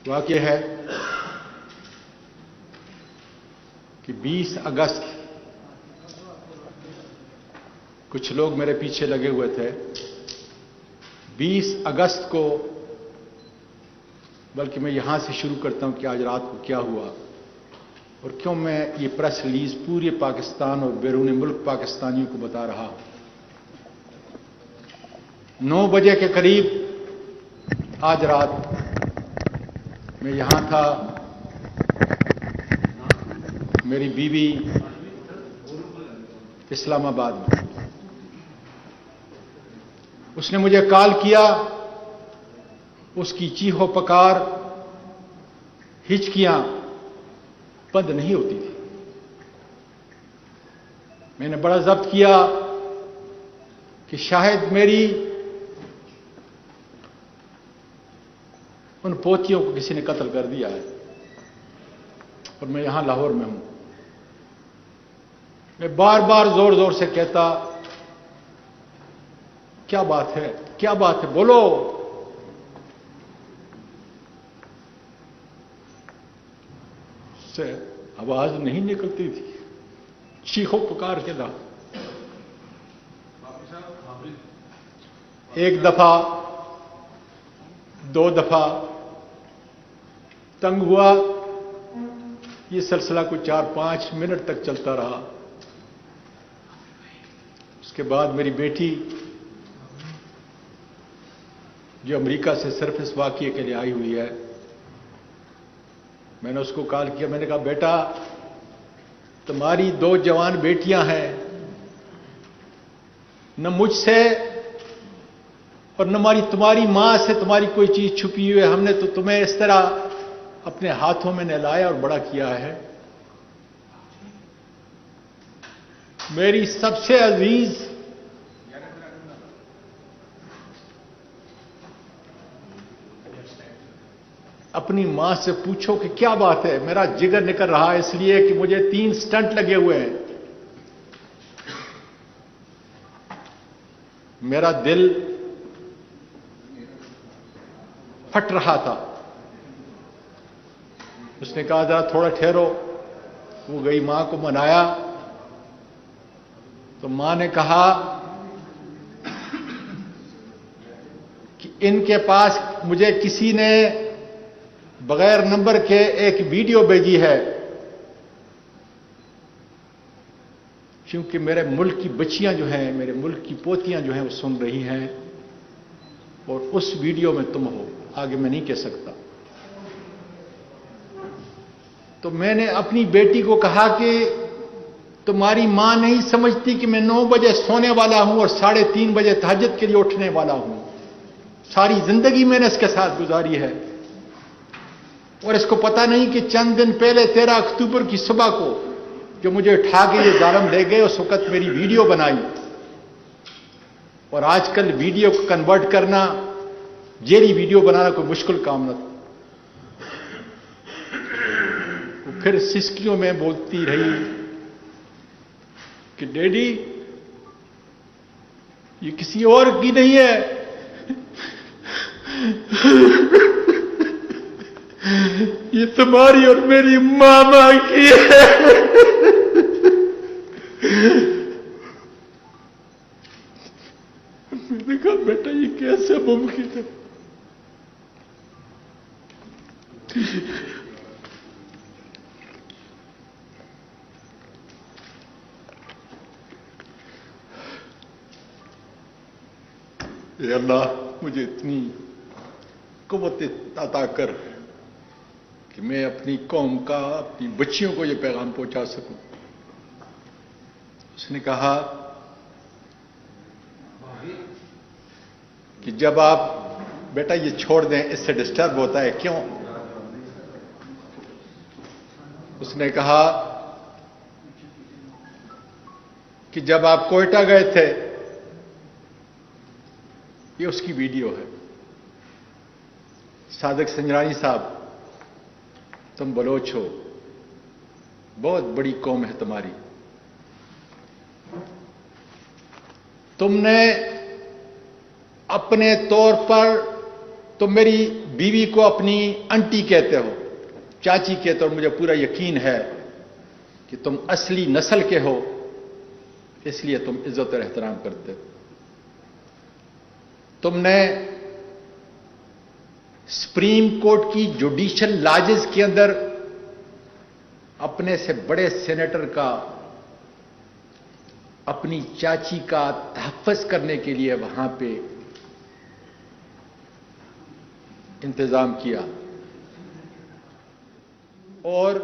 واقعہ ہے کہ 20 اگست کچھ لوگ میرے پیچھے لگے ہوئے تھے. 20 اگست کو، بلکہ میں یہاں سے شروع کرتا ہوں کہ آج رات کو کیا ہوا اور کیوں میں یہ پریس ریلیز پورے پاکستان اور بیرون ملک پاکستانیوں کو بتا رہا ہوں. 9 بجے کے قریب آج رات میں یہاں تھا. میری بیوی اسلام آباد میں. اس نے مجھے کال کیا. اس کی چیخو پکار، ہچکیاں بند نہیں ہوتی تھی. میں نے بڑا ضبط کیا کہ شاید میری ان پوتیوں کو کسی نے قتل کر دیا ہے اور میں یہاں لاہور میں ہوں. میں بار بار زور زور سے کہتا، کیا بات ہے، کیا بات ہے، بولو. سے آواز نہیں نکلتی تھی. چیخو پکار کے دا. ایک دفعہ، 2 دفعہ تنگ ہوا. یہ سلسلہ کوئی 4-5 منٹ تک چلتا رہا. اس کے بعد میری بیٹی جو امریکہ سے صرف اس واقعے کے لیے آئی ہوئی ہے، میں نے اس کو کال کیا. میں نے کہا، بیٹا تمہاری 2 جوان بیٹیاں ہیں، نہ مجھ سے اور نہ تمہاری ماں سے تمہاری کوئی چیز چھپی ہوئی ہے. ہم نے تو تمہیں اس طرح اپنے ہاتھوں میں نہلایا اور بڑا کیا ہے. میری سب سے عزیز اپنی ماں سے پوچھو کہ کیا بات ہے. میرا جگر نکل رہا ہے اس لیے کہ مجھے 3 سٹنٹ لگے ہوئے ہیں. میرا دل پھٹ رہا تھا. اس نے کہا، ذرا تھوڑا ٹھہرو. وہ گئی ماں کو منایا تو ماں نے کہا کہ ان کے پاس مجھے کسی نے بغیر نمبر کے ایک ویڈیو بھیجی ہے، کیونکہ میرے ملک کی بچیاں جو ہیں، میرے ملک کی پوتیاں جو ہیں وہ سن رہی ہیں اور اس ویڈیو میں تم ہو. آگے میں نہیں کہہ سکتا. تو میں نے اپنی بیٹی کو کہا کہ تمہاری ماں نہیں سمجھتی کہ میں 9 بجے سونے والا ہوں اور 3:30 بجے تہجد کے لیے اٹھنے والا ہوں. ساری زندگی میں نے اس کے ساتھ گزاری ہے اور اس کو پتہ نہیں کہ چند دن پہلے 13 اکتوبر کی صبح کو جو مجھے اٹھا کے یہ ظالم لے گئے، اس وقت میری ویڈیو بنائی. اور آج کل ویڈیو کو کنورٹ کرنا، جیلی ویڈیو بنانا کوئی مشکل کام نہ تھا. وہ پھر سسکیوں میں بولتی رہی کہ ڈیڈی یہ کسی اور کی نہیں ہے، یہ تمہاری اور میری ماما کی ہے. میں نے کہا، بیٹا یہ کیسے ممکن ہے؟ اے اللہ، مجھے اتنی قوت عطا کر کہ میں اپنی قوم کا، اپنی بچیوں کو یہ پیغام پہنچا سکوں. اس نے کہا کہ جب آپ بیٹا یہ چھوڑ دیں، اس سے ڈسٹرب ہوتا ہے. کیوں؟ اس نے کہا کہ جب آپ کوئٹہ گئے تھے، یہ اس کی ویڈیو ہے. صادق سنجرانی صاحب، تم بلوچ ہو، بہت بڑی قوم ہے تمہاری. تم نے اپنے طور پر تو میری بیوی کو اپنی انٹی کہتے ہو، چاچی کہتے ہو، اور مجھے پورا یقین ہے کہ تم اصلی نسل کے ہو، اس لیے تم عزت اور احترام کرتے ہو۔ تم نے سپریم کورٹ کی جوڈیشل لاجز کے اندر اپنے سے بڑے سینیٹر کا، اپنی چاچی کا تحفظ کرنے کے لیے وہاں پہ انتظام کیا، اور